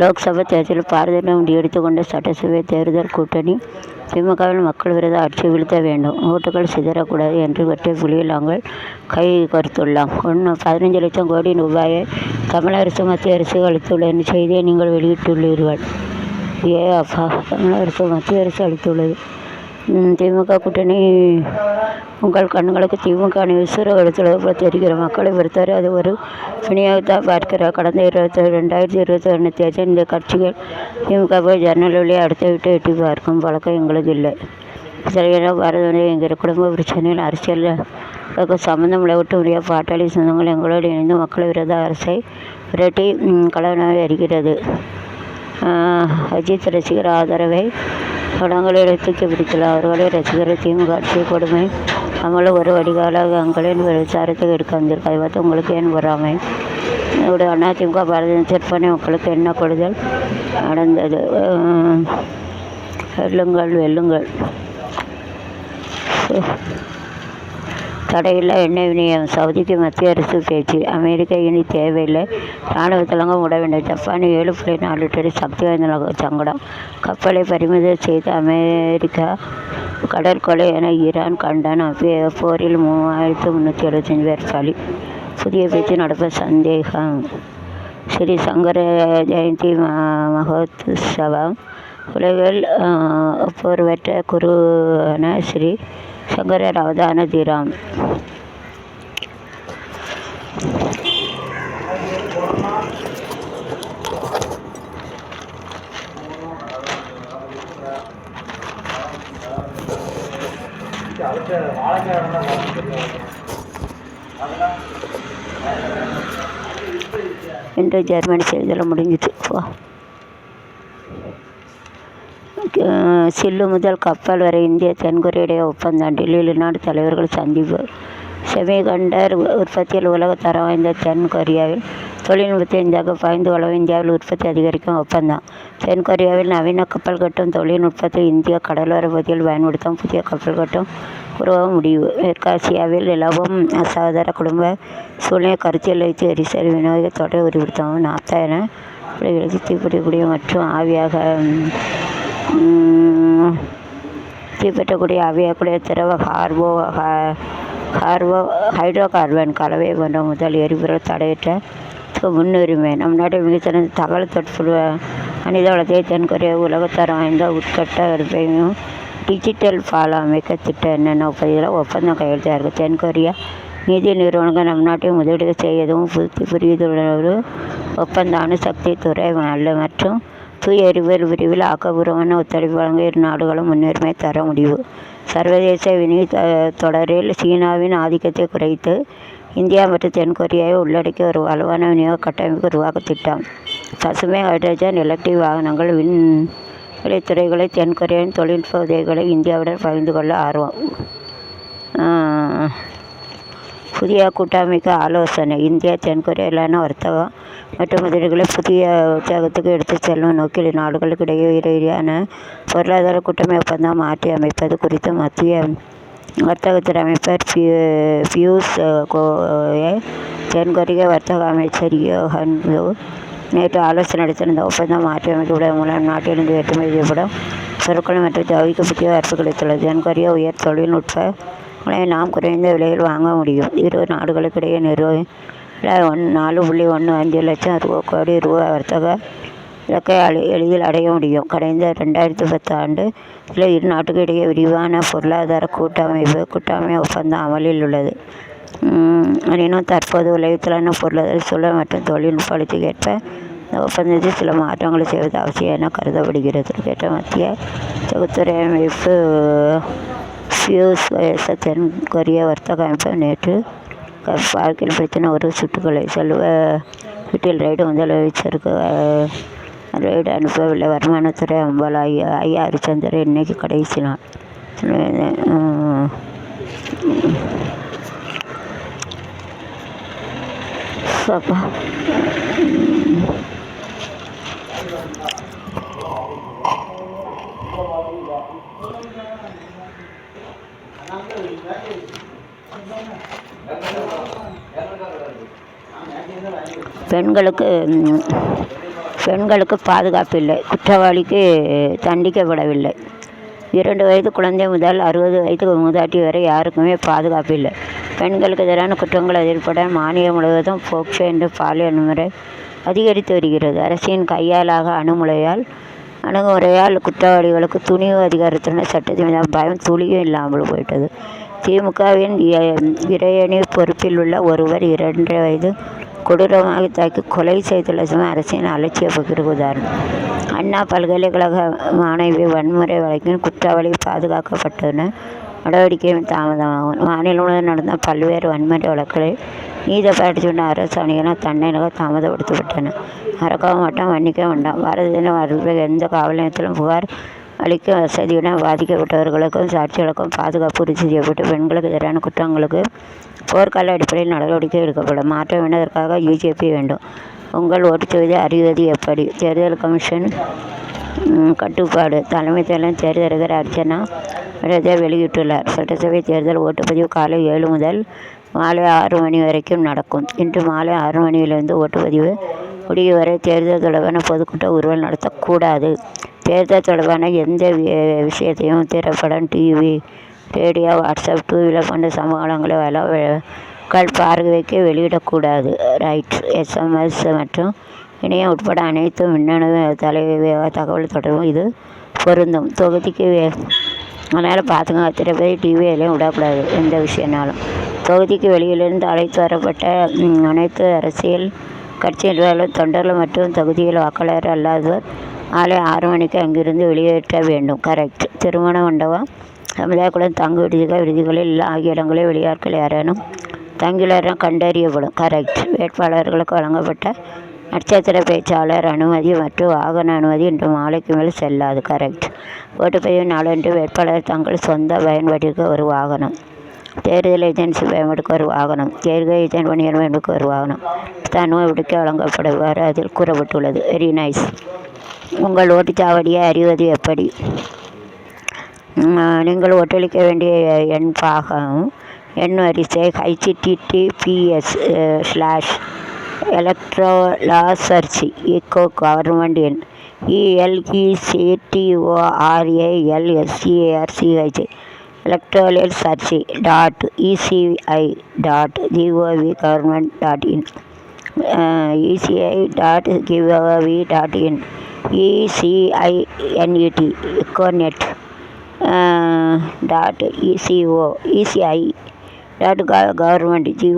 லோக்சபா தேர்தலில் பாரதிய எடுத்துக்கொண்ட சட்டசபை தேர்தல் கூட்டணி திமுகவில் மக்கள் விரோத ஆட்சியை வீழ்த்த வேண்டும், ஓட்டுகள் சிதறக்கூடாது என்று வெட்டை புலியில் நாங்கள் கை கோர்த்துள்ளோம். 15 லட்சம் கோடி ரூபாயை தமிழக அரசு மத்திய அரசுக்கு அளித்துள்ளது என்ற செய்தியை நீங்கள் வெளியிட்டுள்ளீர்கள். தமிழக அரசு மத்திய அரசு அளித்துள்ளது. திமுக கூட்டணி உங்கள் கண்களுக்கு திமுக விசுர எடுத்துள்ளது போல தெரிகிற. மக்களை பொறுத்தவரை அது ஒரு விநியோகத்தான் பார்க்கிறார். கடந்த 2021 தேர்தல் இந்த கட்சிகள் திமுக போய் ஜன்னல் வழியை அடுத்த விட்டு எட்டி பார்க்கும் பழக்கம் எங்களுக்கு இல்லை. சரியான பாரத என்கிற குடும்ப பிரச்சனையில் அரசியல் சம்பந்தம் விளைவிட்டு முடிய பாட்டாளி சொந்தங்கள் எங்களோடு இணைந்து மக்களை விரோத அரசை விரட்டி கலவனாக இருக்கிறது. அஜித் ரசிகர் ஆதரவை படங்களை தூக்கி பிடித்துள்ளார். அவர்களை ரசிகர் திமுக ஆட்சியை கொடுமை நம்மள ஒரு வடிகாலாக அங்களின் விசாரத்துக்கு எடுக்க வந்திருக்கு. அதை பார்த்து உங்களுக்கு ஏன் பொறாமை? அதிமுக பாரதிய சிற்பனை மக்களுக்கு என்ன கொடுதல் நடந்தது? வெல்லுங்கள். தடையில்லா எண்ணெய் விநியோகம் சவுதிக்கு மத்திய அரசு பேச்சு. அமெரிக்கா இனி தேவையில்லை, இராணுவ தளங்கம் விட வேண்டும். ஜப்பான் 7.4 லிட்டர் சக்தி வாய்ந்த சங்கடம். கப்பலை பறிமுதல் செய்த அமெரிக்கா கடற்கொலை என ஈரான் கண்டனம். போரில் 3375 பேர் பலி. புதிய பேச்சு நடப்ப சந்தேகம். ஸ்ரீ சங்கர ஜெயந்தி மகோத்சவம். உலகில் போர்வற்ற குருவான ஸ்ரீ சங்கரர் அவதான தீரம். இன்று ஜெர்மனி செய்தியில் முடிஞ்சிட்டு. சில்லு முதல் கப்பல் வரை இந்திய தென்கொரிய இடையே ஒப்பந்தம். டெல்லியில் நாடு தலைவர்கள் சந்திப்பு. செமிகண்டர் உற்பத்தியில் உலக தரம் வாய்ந்த தென்கொரியாவில் தொழில்நுட்பத்தை இந்தியாவுக்கு பகிர்ந்து கொள்ளவும் இந்தியாவில் உற்பத்தி அதிகரிக்கும் ஒப்பந்தம். தென்கொரியாவில் நவீன கப்பல் கட்டும் தொழில்நுட்பத்தை இந்திய கடலோர பகுதியில் பயன்படுத்தும் புதிய கப்பல் கட்டும் உருவ முடிவு. மேற்காசியாவில் நிலவும் அசாதார குடும்ப சூழ்நிலை கருத்தில் வைத்து எரிசல் விநியோக தொடரை உறுதிப்படுத்தவும் நாப்தா என தீப்பிடிக்கூடிய மற்றும் ஆவியாக தீப்பற்றக்கூடிய ஆவியாக்கூடிய திரவ ஹைட்ரோ கார்பன் கலவை போன்ற முதல் எரிபொருள் தடையற்ற முன்னுரிமை. நம் நாட்டில் மிகச்சிறந்த தகவல் தொழில்நுட்ப மனித வளத்தை தென்கொரியா உலகத்தரம் வாய்ந்த உட்கட்டமைப்பையும் டிஜிட்டல் பாலம் அமைக்க திட்டம் என்னென்ன ஒப்பந்தம் கையெழுத்தாயிருக்கு. தென்கொரியா நிதி நிறுவனங்கள் நம் நாட்டில் முதலீடு செய்ய எதுவும் புரிந்துள்ள ஒப்பந்த அணுசக்தி துறை மற்றும் தூய எரிபொருள் பிரிவில் ஆக்கப்பூர்வமான ஒத்துழைப்பு வழங்க இரு நாடுகளும் முன்னுரிமை தர முடிவு. சர்வதேச விநியோக தொடரில் சீனாவின் ஆதிக்கத்தை குறைத்து இந்தியா மற்றும் தென்கொரியாவை உள்ளடக்கிய ஒரு வலுவான விநியோக கட்டமைப்பு உருவாக்க திட்டம். பசுமை ஹைட்ரஜன் எலக்ட்ரிக் வாகனங்கள் விண்வெளித்துறைகளை தென்கொரியாவின் தொழில்நுட்ப உதவிகளை இந்தியாவுடன் பகிர்ந்து கொள்ள ஆர்வம். புதிய கூட்டமைக்க ஆலோசனை. இந்தியா தென்கொரியாவிலான வர்த்தகம் மற்றும் முதலீடுகளை புதிய உற்சாகத்துக்கு எடுத்துச் செல்லும் நோக்கில் இந்நாடுகளுக்கு இடையேயான பொருளாதார கூட்டமை ஒப்பந்தம் மாற்றி அமைப்பது குறித்து மத்திய வர்த்தகத்துறை அமைச்சர் பியூஷ் கோயல் தென்கொரிய வர்த்தக அமைச்சர் யோஹன் நேற்று ஆலோசனை நடத்தின ஒப்பந்தம் மாற்றி அமைக்கப்படுவதன் மூலம் நாட்டிலிருந்து ஏற்றுமதி செய்யப்படும் பொருட்கள் மற்றும் ஜவுளிக்கு புதிய வாய்ப்பு கிடைத்துள்ளது. தென்கொரியா உயர் தொழில்நுட்பங்களை நாம் குறைந்த விலையில் வாங்க முடியும். இரு நாடுகளுக்கு இடையே 4.15 லட்சம் கோடி ரூபாய் வர்த்தக இலக்கை எளிதில் அடைய முடியும். கடந்த 2010 ஆண்டு இரு நாட்டுக்கு இடையே விரிவான பொருளாதார கூட்டமை ஒப்பந்தம் அமலில் உள்ளது. எனினும் தற்போது உலகத்திலான பொருளாதார சூழல் மற்றும் தொழில்நுட்ப வளர்ச்சிக்கு ஏற்ப இந்த ஒப்பந்தத்தில் சில மாற்றங்களை செய்வது அவசியம் என கருதப்படுகிறது. கேட்ட மத்திய தொகுத்துறை அமைப்பு பியூஷ் கோயல் தென்கொரிய வர்த்தக அமைப்பு நேற்று பார்க்கில் பிரச்சனை ஒரு சுட்டுக்கொலை. செல்வ வீட்டில் ரைடு முதலமைச்சருக்கு ரைடு அனுப்பவில்லை. வருமானத்துறை அம்பாள் ஐயா ஹரிச்சந்திரன் இன்னைக்கு கடைசி நாள். Gracias. பெண்களுக்கு பாதுகாப்பு இல்லை, குற்றவாளிக்கு தண்டிக்கப்படவில்லை. 2 வயது குழந்தை முதல் 60 வயது மூதாட்டி வரை யாருக்குமே பாதுகாப்பு இல்லை. பெண்களுக்கு எதிரான குற்றங்கள் அதிகரிப்பட மாநிலம் முழுவதும் போக்சோ என்ற பாலியல் வன்முறை அதிகரித்து வருகிறது. அரசின் கையாளாக அணுகுமுறையால் குற்றவாளிகளுக்கு துணிவு அதிகாரத்துடன் சட்டத்தின் மீதான பயம் துளியும் இல்லாமல் போயிட்டது. திமுகவின் இறையணி பொறுப்பில் உள்ள ஒருவர் 2 வயது கொடூரமாக தாக்கி கொலை செய்துள்ள சமயம் அரசின் அலட்சிய போக்கிற்கு உதாரணம். அண்ணா பல்கலைக்கழக மாணவி வன்முறை வழக்கின் குற்றவாளி பாதுகாக்கப்பட்டன நடவடிக்கையும் தாமதமாகும். மாநிலம் முழுவதும் நடந்த பல்வேறு வன்முறை வழக்குகளில் நீதிபதிகளின் அரசு அணியினர் தண்டனைகள் தாமதப்படுத்தப்பட்டன. மறக்க மாட்டோம், மன்னிக்க வேண்டாம். பாரதிய ஜனதா அறிவிப்பில் எந்த காவல் நிலையத்திலும் புகார் அளிக்கும் வசதியுடன் பாதிக்கப்பட்டவர்களுக்கும் சாட்சிகளுக்கும் பாதுகாப்பு உறுதி செய்யப்பட்டு பெண்களுக்கு எதிரான குற்றங்களுக்கு போர்க்கால அடிப்படையில் நடவடிக்கை எடுக்கப்படும். மாற்றம் வேண்டுவதற்காக பிஜேபி வேண்டும். உங்கள் ஓட்டுத்தொகுதியை அறிவது எப்படி? தேர்தல் கமிஷன் கட்டுப்பாடு. தலைமை தேர்தல் அதிகாரி அர்ச்சனா வெளியிட்டுள்ளார். சட்டசபை தேர்தல் ஓட்டுப்பதிவு காலை 7 முதல் மாலை 6 மணி வரைக்கும் நடக்கும். இன்று மாலை 6 மணியிலிருந்து ஓட்டுப்பதிவு முடியும் வரை தேர்தல் தொடர்பான பொதுக்கூட்ட ஊர்வலம் நடத்தக்கூடாது. தேர்தல் தொடர்பான எந்த விஷயத்தையும் திரைப்படம், டிவி, ரேடியோ, வாட்ஸ்அப், 2 வீலர் போன்ற சமூகங்களை பார்வைக்கு வெளியிடக்கூடாது. ரைட். SMS மற்றும் இணையம் உட்பட அனைத்து மின்னணு தகவல் தொடர்பும் இது பொருந்தும். தொகுதிக்கு அதனால் பார்த்துங்க, திரைப்பதி, டிவி எல்லாம் விடக்கூடாது. எந்த விஷயம்னாலும் தொகுதிக்கு வெளியிலிருந்து அழைத்து வரப்பட்ட அனைத்து அரசியல் கட்சி நிர்வாகிகள், தொண்டர்கள் மற்றும் தொகுதியில் வாக்காளர் அல்லாதவர் மாலை 6 மணிக்கு அங்கிருந்து வெளியேற்ற வேண்டும். கரெக்ட். திருமண மண்டபம், சமுதாய குளம், தங்கு விடுதிகளில் ஆகிய இடங்களில் வெளியாட்கள் யாரேனும் தங்கியுள்ளனர் கண்டறியப்படும். கரெக்ட். வேட்பாளர்களுக்கு வழங்கப்பட்ட நட்சத்திர பேச்சாளர் அனுமதி மற்றும் வாகன அனுமதி இன்று மாலைக்கு மேல் செல்லாது. கரெக்ட். ஓட்டுப்பதிவு நாளன்று வேட்பாளர் தங்கள் சொந்த பயன்பாட்டிற்கு ஒரு வாகனம், தேர்தல் ஏஜென்சி பயன்பாட்டுக்கு ஒரு வாகனம், தேர்தல் ஏஜென்ட் பணியாளர் பயன்பாட்டுக்கு ஒரு வாகனம் அனுமதிக்க வழங்கப்படுவார் அதில் கூறப்பட்டுள்ளது. Very nice. உங்கள் ஓட்டுச்சாவடியை அறிவது எப்படி? நீங்கள் ஓட்டளிக்க வேண்டிய எண் பாகம் எண் வரிசை https://electoral-search echo government எண் ELECTORALSEARCH electoral-search.eci.gov.government.in eci.gov.in ECINET econet .eco eci.government